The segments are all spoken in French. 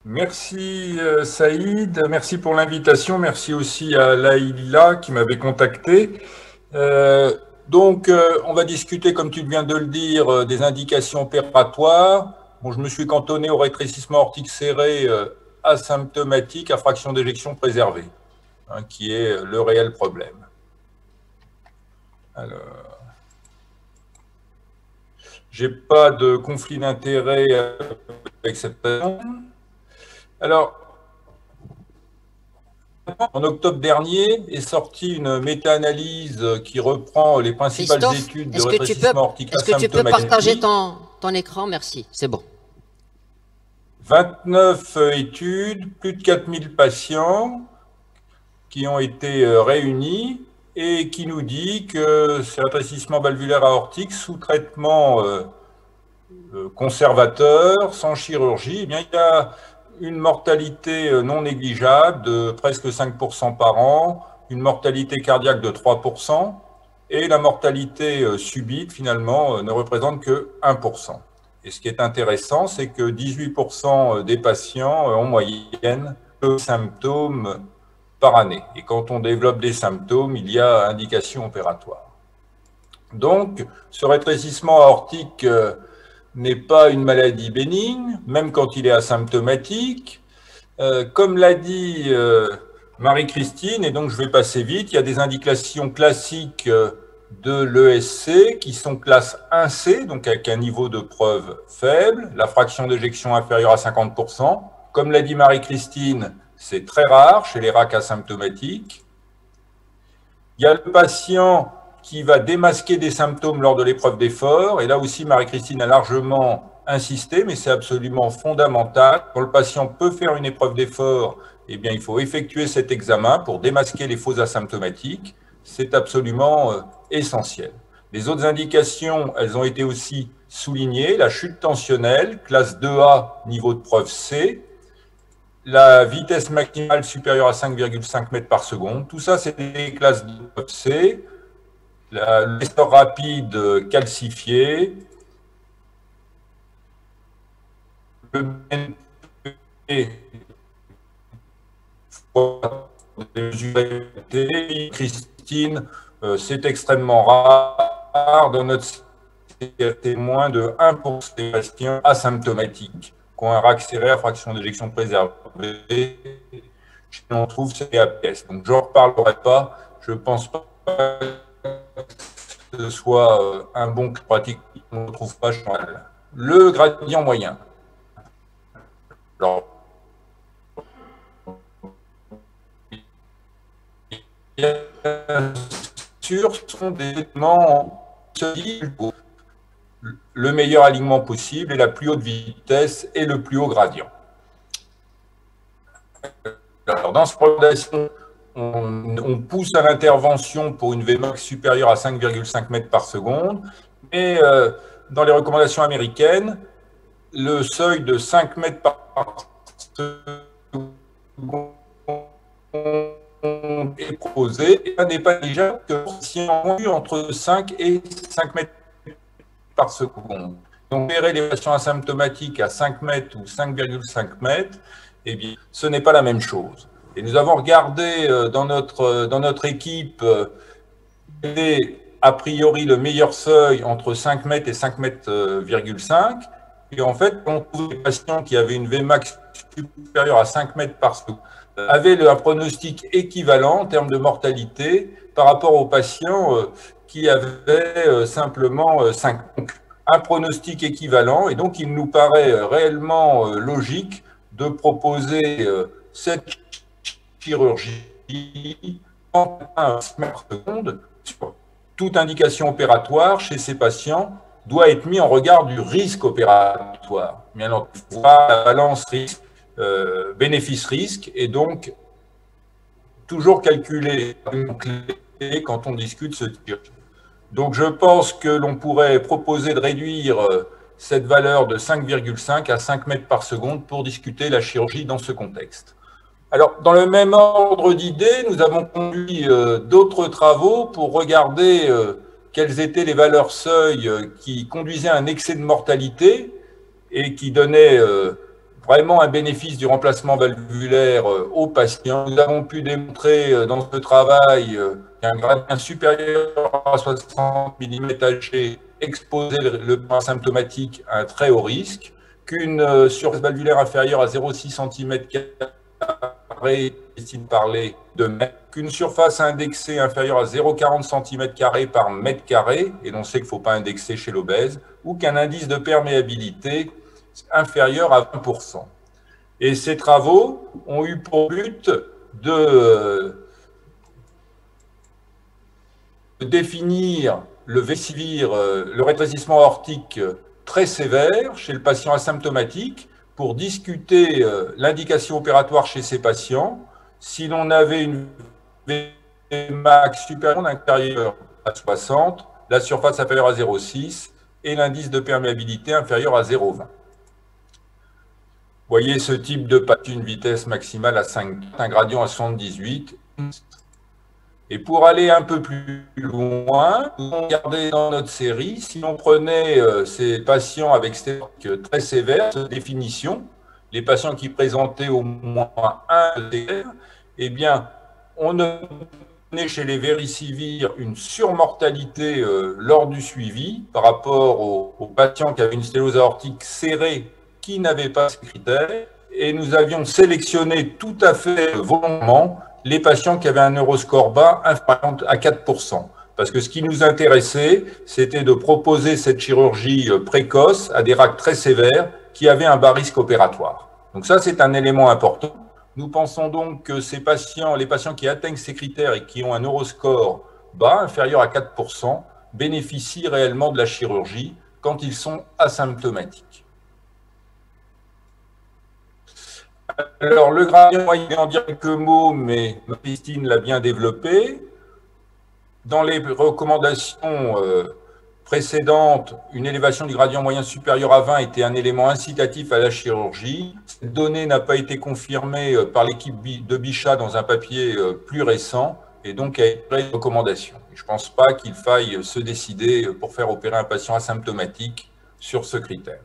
Merci Saïd, merci pour l'invitation, merci aussi à Laïla qui m'avait contacté. Euh, on va discuter, comme tu viens de le dire, des indications opératoires. Bon, je me suis cantonné au rétrécissement aortique serré asymptomatique à fraction d'éjection préservée, hein, qui est le réel problème. Alors, j'ai pas de conflit d'intérêt avec cette personne. Alors, en octobre dernier est sortie une méta-analyse qui reprend les principales Christophe, études de rétrécissement aortique est-ce que tu peux partager asymptomatique. ton écran? Merci, c'est bon. 29 études, plus de 4000 patients qui ont été réunis et qui nous dit que ce rétrécissement valvulaire aortique sous traitement conservateur, sans chirurgie, eh bien, il y a une mortalité non négligeable de presque 5% par an, une mortalité cardiaque de 3%, et la mortalité subite, finalement, ne représente que 1%. Et ce qui est intéressant, c'est que 18% des patients en moyenne deux symptômes par année. Et quand on développe des symptômes, il y a indication opératoire. Donc, ce rétrécissement aortique n'est pas une maladie bénigne, même quand il est asymptomatique. Comme l'a dit Marie-Christine, et donc je vais passer vite, il y a des indications classiques de l'ESC qui sont classe 1C, donc avec un niveau de preuve faible, la fraction d'éjection inférieure à 50%. Comme l'a dit Marie-Christine, c'est très rare chez les RAC asymptomatiques. Il y a le patient qui va démasquer des symptômes lors de l'épreuve d'effort. Et là aussi, Marie-Christine a largement insisté, mais c'est absolument fondamental. Quand le patient peut faire une épreuve d'effort, eh bien, il faut effectuer cet examen pour démasquer les faux asymptomatiques. C'est absolument essentiel. Les autres indications, elles ont été aussi soulignées. La chute tensionnelle, classe 2A, niveau de preuve C. La vitesse maximale supérieure à 5,5 mètres par seconde. Tout ça, c'est des classes de preuve C. L'essor rapide calcifié, le BNP, Christine, c'est extrêmement rare. Dans notre c'est moins de 1% des patients asymptomatiques qui ont un RAC serré à fraction d'éjection préservée. On trouve ces APS. Donc, je n'en reparlerai pas. Je ne pense pas que ce soit un bon pratique qu'on ne trouve pas chez elle. Le gradient moyen. Alors, bien sûr, ce sont des éléments solides pour le meilleur alignement possible et la plus haute vitesse et le plus haut gradient. Alors, dans cette recommandation, on pousse à l'intervention pour une Vmax supérieure à 5,5 mètres par seconde, mais dans les recommandations américaines, le seuil de 5 mètres par seconde est proposé et n'est pas négligeable que si on a entre 5 et 5 mètres par seconde. Donc, opérer les patients asymptomatiques à 5 mètres ou 5,5 mètres, eh bien, ce n'est pas la même chose. Et nous avons regardé dans notre équipe a priori le meilleur seuil entre 5 mètres et 5 mètres,5 mètres. Et en fait, on trouve des patients qui avaient une Vmax supérieure à 5 mètres par seconde avaient un pronostic équivalent en termes de mortalité par rapport aux patients qui avaient simplement 5. Donc, un pronostic équivalent, et donc il nous paraît réellement logique de proposer cette chirurgie en 1 mètre par seconde. Toute indication opératoire chez ces patients doit être mise en regard du risque opératoire. Bien entendu, la balance risque, bénéfice-risque, et donc toujours calculer quand on discute ce type. Donc je pense que l'on pourrait proposer de réduire cette valeur de 5,5 à 5 mètres par seconde pour discuter la chirurgie dans ce contexte. Alors, dans le même ordre d'idées, nous avons conduit d'autres travaux pour regarder quelles étaient les valeurs seuil qui conduisaient à un excès de mortalité et qui donnaient vraiment un bénéfice du remplacement valvulaire aux patients. Nous avons pu démontrer dans ce travail qu'un gradient supérieur à 60 mm Hg exposait le point asymptomatique à un très haut risque, qu'une surface valvulaire inférieure à 0,6 cm², Christine parlait de mètre, qu'une surface indexée inférieure à 0,40 cm² par mètre carré, et l'on sait qu'il ne faut pas indexer chez l'obèse, ou qu'un indice de perméabilité inférieur à 20%. Et ces travaux ont eu pour but de définir le VSIVIR, le rétrécissement aortique très sévère chez le patient asymptomatique, pour discuter l'indication opératoire chez ces patients si l'on avait une Vmax supérieure ou inférieure à 60, la surface inférieure à 0,6 et l'indice de perméabilité inférieur à 0,20. Vous voyez ce type de patient, une vitesse maximale à 5, un gradient à 78. Et pour aller un peu plus loin, nous avons regardé dans notre série, si l'on prenait ces patients avec stéroïdes très sévères, cette définition, les patients qui présentaient au moins un TR, eh bien, on obtenait chez les VeriSIVIR une surmortalité lors du suivi par rapport aux patients qui avaient une sténose aortique serrée qui n'avaient pas ces critères, et nous avions sélectionné tout à fait volontairement les patients qui avaient un Euroscore bas inférieur à 4%. Parce que ce qui nous intéressait, c'était de proposer cette chirurgie précoce à des RAC très sévères qui avaient un bas risque opératoire. Donc ça, c'est un élément important. Nous pensons donc que ces patients, les patients qui atteignent ces critères et qui ont un Euroscore bas, inférieur à 4%, bénéficient réellement de la chirurgie quand ils sont asymptomatiques. Alors, le gradient moyen, je vais en dire quelques mots, mais Christine l'a bien développé. Dans les recommandations précédentes, une élévation du gradient moyen supérieur à 20 était un élément incitatif à la chirurgie. Cette donnée n'a pas été confirmée par l'équipe de Bichat dans un papier plus récent, et donc a été une recommandation. Je ne pense pas qu'il faille se décider pour faire opérer un patient asymptomatique sur ce critère.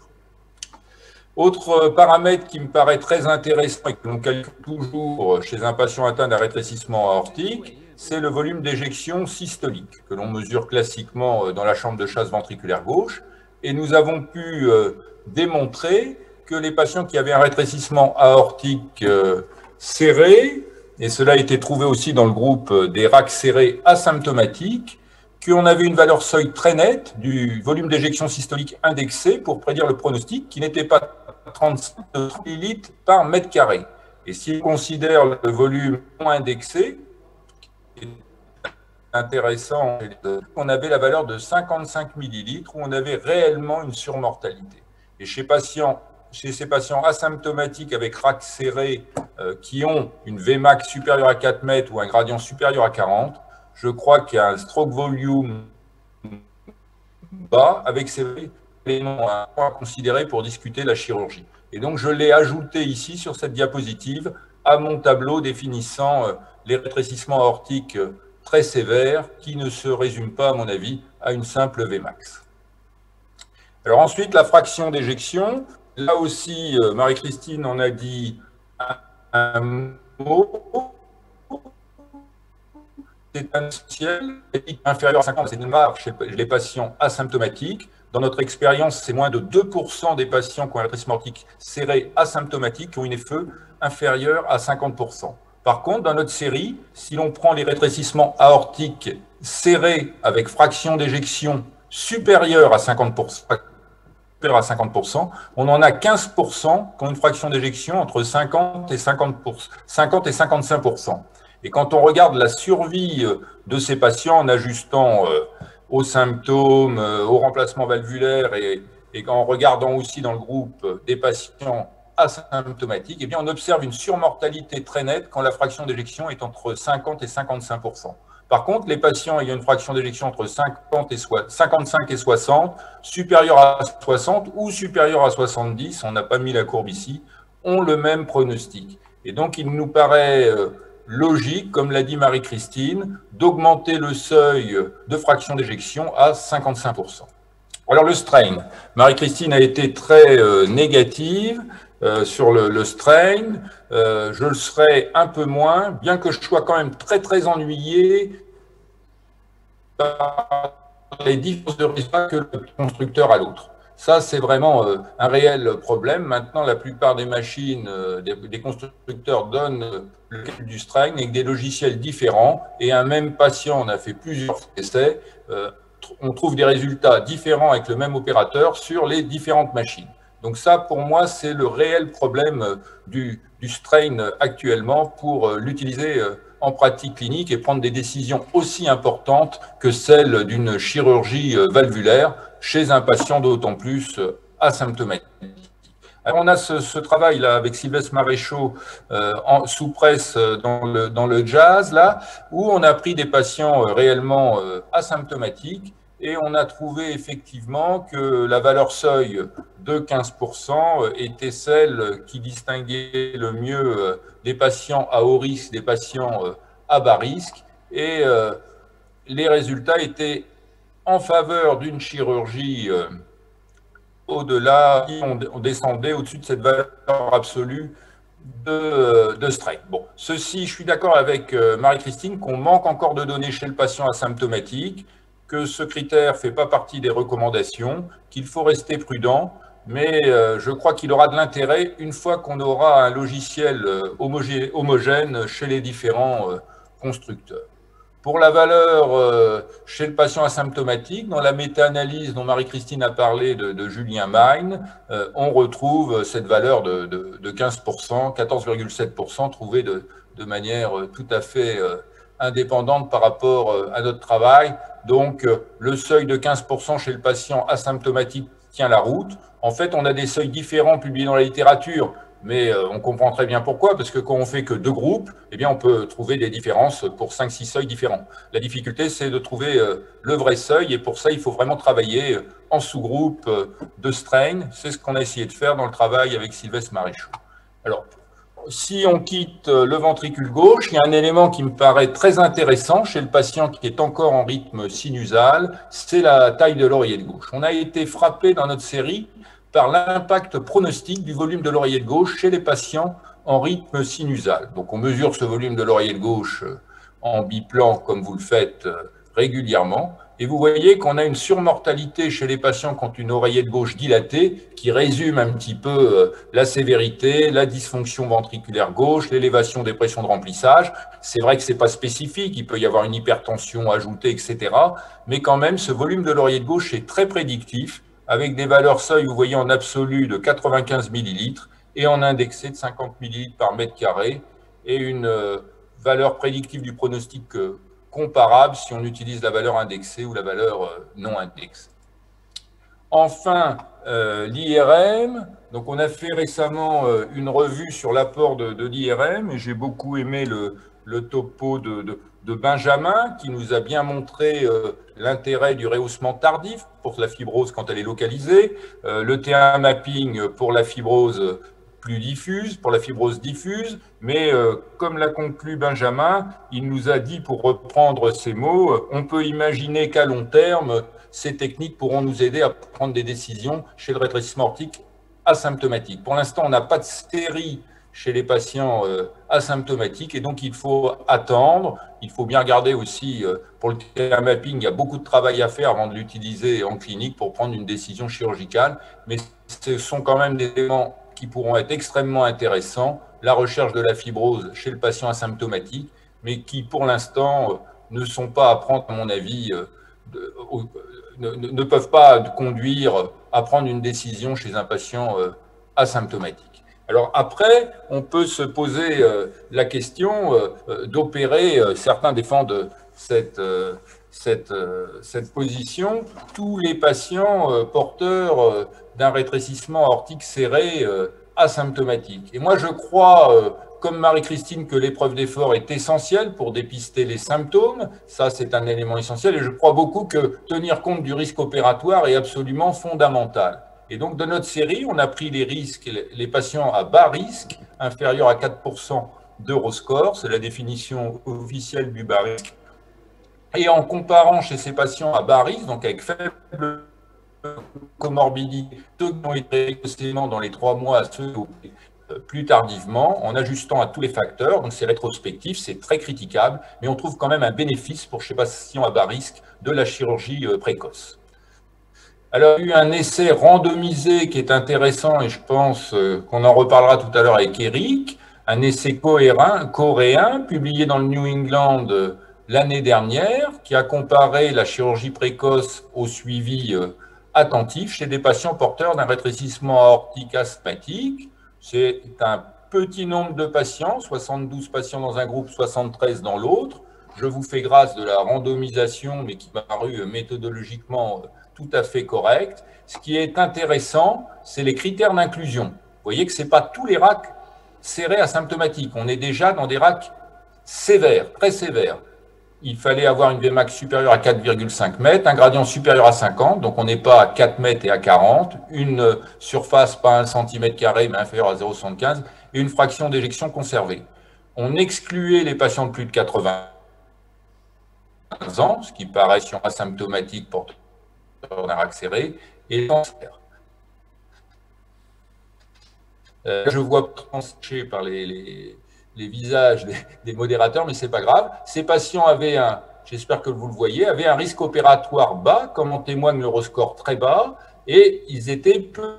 Autre paramètre qui me paraît très intéressant et que l'on calcule toujours chez un patient atteint d'un rétrécissement aortique, c'est le volume d'éjection systolique, que l'on mesure classiquement dans la chambre de chasse ventriculaire gauche. Et nous avons pu démontrer que les patients qui avaient un rétrécissement aortique serré, et cela a été trouvé aussi dans le groupe des RAC serrés asymptomatiques, qu'on avait une valeur seuil très nette du volume d'éjection systolique indexé pour prédire le pronostic, qui n'était pas 35 millilitres par mètre carré. Et si on considère le volume non indexé, intéressant, on avait la valeur de 55 millilitres où on avait réellement une surmortalité. Et chez ces patients asymptomatiques avec RAC serré qui ont une Vmax supérieure à 4 mètres ou un gradient supérieur à 40, je crois qu'il y a un stroke volume bas avec ces éléments à considérer pour discuter la chirurgie. Et donc, je l'ai ajouté ici sur cette diapositive à mon tableau définissant les rétrécissements aortiques très sévères qui ne se résument pas, à mon avis, à une simple Vmax. Alors ensuite, la fraction d'éjection. Là aussi, Marie-Christine en a dit un mot. C'est un essentiel, inférieur à 50, c'est rare chez les patients asymptomatiques. Dans notre expérience, c'est moins de 2% des patients qui ont un rétrécissement aortique serré asymptomatique qui ont une FE inférieure à 50%. Par contre, dans notre série, si l'on prend les rétrécissements aortiques serrés avec fraction d'éjection supérieure à 50%, on en a 15% qui ont une fraction d'éjection entre 50 et 55%. Et quand on regarde la survie de ces patients en ajustant aux symptômes, au remplacement valvulaire et en regardant aussi dans le groupe des patients asymptomatiques, eh bien on observe une surmortalité très nette quand la fraction d'éjection est entre 50 et 55%. Par contre, les patients ayant une fraction d'éjection entre 55 et 60, supérieure à 60 ou supérieure à 70, on n'a pas mis la courbe ici, ont le même pronostic. Et donc, il nous paraît logique, comme l'a dit Marie-Christine, d'augmenter le seuil de fraction d'éjection à 55%. Alors le strain, Marie-Christine a été très négative sur le strain. Je le serai un peu moins, bien que je sois quand même très très ennuyé par les différences de résultats que le constructeur à l'autre. Ça, c'est vraiment un réel problème. Maintenant, la plupart des machines, des constructeurs donnent le calcul du strain avec des logiciels différents. Et un même patient, on a fait plusieurs essais, on trouve des résultats différents avec le même opérateur sur les différentes machines. Donc ça, pour moi, c'est le réel problème du strain actuellement pour l'utiliser en pratique clinique et prendre des décisions aussi importantes que celles d'une chirurgie valvulaire chez un patient d'autant plus asymptomatique. Alors on a ce travail-là avec Sylvestre Maréchaux sous presse dans le jazz, là, où on a pris des patients réellement asymptomatiques et on a trouvé effectivement que la valeur seuil de 15% était celle qui distinguait le mieux les patients à haut risque des patients à bas risque. Et les résultats étaient en faveur d'une chirurgie au-delà, on descendait au-dessus de cette valeur absolue de strain. Bon, ceci, je suis d'accord avec Marie-Christine qu'on manque encore de données chez le patient asymptomatique, que ce critère ne fait pas partie des recommandations, qu'il faut rester prudent, mais je crois qu'il aura de l'intérêt une fois qu'on aura un logiciel homogène chez les différents constructeurs. Pour la valeur chez le patient asymptomatique, dans la méta-analyse dont Marie-Christine a parlé de Julien Meine, on retrouve cette valeur de 15%, 14,7% trouvée de manière tout à fait indépendante par rapport à notre travail. Donc, le seuil de 15% chez le patient asymptomatique tient la route. En fait, on a des seuils différents publiés dans la littérature, mais on comprend très bien pourquoi, parce que quand on fait que 2 groupes, eh bien, on peut trouver des différences pour 5-6 seuils différents. La difficulté, c'est de trouver le vrai seuil, et pour ça, il faut vraiment travailler en sous-groupe de strain. C'est ce qu'on a essayé de faire dans le travail avec Sylvestre Maréchaux. Alors, si on quitte le ventricule gauche, il y a un élément qui me paraît très intéressant chez le patient qui est encore en rythme sinusal, c'est la taille de l'oreillette gauche. On a été frappé dans notre série par l'impact pronostique du volume de l'oreillette gauche chez les patients en rythme sinusal. Donc on mesure ce volume de l'oreillette gauche en biplan comme vous le faites régulièrement. Et vous voyez qu'on a une surmortalité chez les patients qui ont une oreillette gauche dilatée qui résume un petit peu la sévérité, la dysfonction ventriculaire gauche, l'élévation des pressions de remplissage. C'est vrai que ce n'est pas spécifique, il peut y avoir une hypertension ajoutée, etc. Mais quand même, ce volume de l'oreillette gauche est très prédictif avec des valeurs seuil, vous voyez, en absolu de 95 millilitres et en indexé de 50 millilitres par mètre carré et une valeur prédictive du pronostic comparable si on utilise la valeur indexée ou la valeur non indexée. Enfin, l'IRM. Donc, on a fait récemment une revue sur l'apport de l'IRM et j'ai beaucoup aimé le topo de Benjamin qui nous a bien montré l'intérêt du rehaussement tardif pour la fibrose quand elle est localisée, le T1 mapping pour la fibrose plus diffuse, pour la fibrose diffuse, mais comme l'a conclu Benjamin, il nous a dit, pour reprendre ses mots, on peut imaginer qu'à long terme, ces techniques pourront nous aider à prendre des décisions chez le rétrécissement aortique asymptomatique. Pour l'instant, on n'a pas de série chez les patients asymptomatiques et donc il faut attendre. Il faut bien regarder aussi, pour le T1 mapping, il y a beaucoup de travail à faire avant de l'utiliser en clinique pour prendre une décision chirurgicale, mais ce sont quand même des éléments qui pourront être extrêmement intéressants, la recherche de la fibrose chez le patient asymptomatique, mais qui pour l'instant ne sont pas à prendre, à mon avis, ne peuvent pas conduire à prendre une décision chez un patient asymptomatique. Alors après, on peut se poser la question d'opérer, certains défendent cette position, tous les patients porteurs d'un rétrécissement aortique serré asymptomatique. Et moi, je crois, comme Marie-Christine, que l'épreuve d'effort est essentielle pour dépister les symptômes. Ça, c'est un élément essentiel. Et je crois beaucoup que tenir compte du risque opératoire est absolument fondamental. Et donc, dans notre série, on a pris les risques, les patients à bas risque, inférieurs à 4% d'Euroscore, c'est la définition officielle du bas risque. Et en comparant chez ces patients à bas risque, donc avec faible comorbidité, ceux qui ont été précocement dans les 3 mois, ceux plus tardivement, en ajustant à tous les facteurs. Donc c'est rétrospectif, c'est très critiquable, mais on trouve quand même un bénéfice pour chez patients à bas risque de la chirurgie précoce. Alors, il y a eu un essai randomisé qui est intéressant et je pense qu'on en reparlera tout à l'heure avec Eric, un essai coréen publié dans le New England l'année dernière qui a comparé la chirurgie précoce au suivi attentif chez des patients porteurs d'un rétrécissement aortique asthmatique. C'est un petit nombre de patients, 72 patients dans un groupe, 73 dans l'autre. Je vous fais grâce de la randomisation, mais qui m'a paru méthodologiquement tout à fait correct. Ce qui est intéressant, c'est les critères d'inclusion. Vous voyez que ce n'est pas tous les RAC serrés asymptomatiques. On est déjà dans des RAC sévères, très sévères. Il fallait avoir une Vmax supérieure à 4,5 mètres, un gradient supérieur à 50, donc on n'est pas à 4 mètres et à 40, une surface pas 1 cm² mais inférieure à 0,75 et une fraction d'éjection conservée. On excluait les patients de plus de 80 ans, ce qui paraît asymptomatique pour d'un RAC serré, et les cancers. Je vois tranché par les visages des modérateurs, mais ce n'est pas grave. Ces patients avaient j'espère que vous le voyez, avaient un risque opératoire bas, comme en témoigne l'Euroscore très bas, et ils étaient peu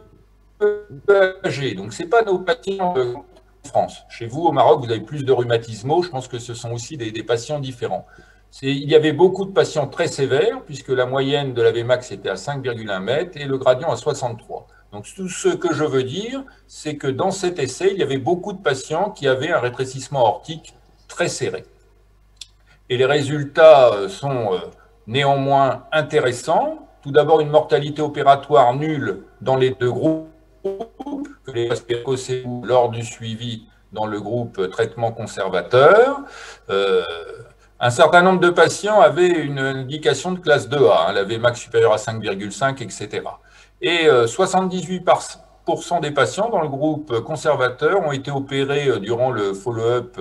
âgés. Donc, ce n'est pas nos patients en France. Chez vous, au Maroc, vous avez plus de rhumatismaux. Je pense que ce sont aussi des patients différents. Il y avait beaucoup de patients très sévères, puisque la moyenne de la Vmax était à 5,1 mètres et le gradient à 63. Donc, tout ce que je veux dire, c'est que dans cet essai, il y avait beaucoup de patients qui avaient un rétrécissement aortique très serré. Et les résultats sont néanmoins intéressants. Tout d'abord, une mortalité opératoire nulle dans les deux groupes, que les précoces lors du suivi dans le groupe traitement conservateur. Un certain nombre de patients avaient une indication de classe 2A, la Vmax supérieure à 5,5, etc. Et 78% des patients dans le groupe conservateur ont été opérés durant le follow-up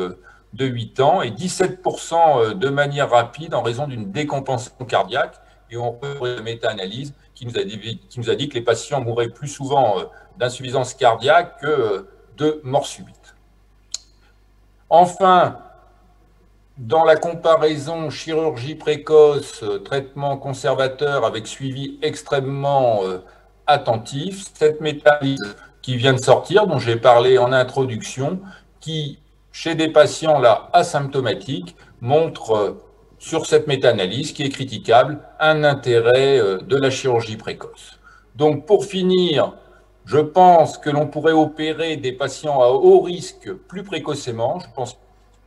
de 8 ans et 17% de manière rapide en raison d'une décompensation cardiaque. Et on peut la méta-analyse qui nous a dit que les patients mouraient plus souvent d'insuffisance cardiaque que de mort subite. Enfin, dans la comparaison chirurgie précoce, traitement conservateur avec suivi extrêmement attentif, cette méta-analyse qui vient de sortir, dont j'ai parlé en introduction, qui, chez des patients là asymptomatiques, montre sur cette méta-analyse, qui est critiquable, un intérêt de la chirurgie précoce. Donc, pour finir, je pense que l'on pourrait opérer des patients à haut risque plus précocement. Je pense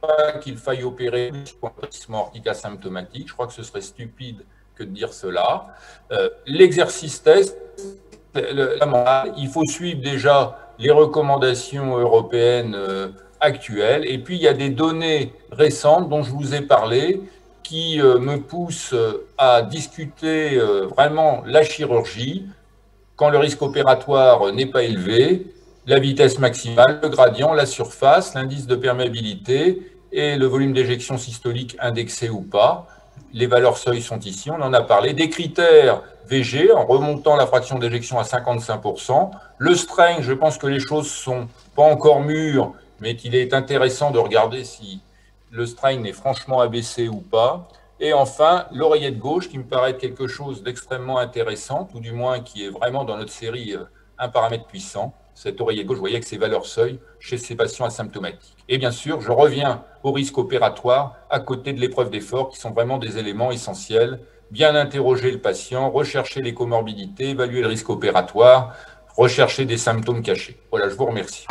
pas qu'il faille opérer pour un rétrécissement aortique asymptomatique. Je crois que ce serait stupide que de dire cela. L'exercice test, il faut suivre déjà les recommandations européennes actuelles. Et puis, il y a des données récentes dont je vous ai parlé qui me poussent à discuter vraiment la chirurgie quand le risque opératoire n'est pas élevé, la vitesse maximale, le gradient, la surface, l'indice de perméabilité et le volume d'éjection systolique indexé ou pas. Les valeurs seuil sont ici, on en a parlé. Des critères VG en remontant la fraction d'éjection à 55%. Le strain, je pense que les choses ne sont pas encore mûres, mais qu'il est intéressant de regarder si le strain est franchement abaissé ou pas. Et enfin, l'oreillette gauche, qui me paraît être quelque chose d'extrêmement intéressant, ou du moins qui est vraiment dans notre série un paramètre puissant. Cette oreillette gauche, vous voyez, avec ses valeurs seuil chez ces patients asymptomatiques. Et bien sûr, je reviens au risque opératoire à côté de l'épreuve d'effort, qui sont vraiment des éléments essentiels. Bien interroger le patient, rechercher les comorbidités, évaluer le risque opératoire, rechercher des symptômes cachés. Voilà, je vous remercie.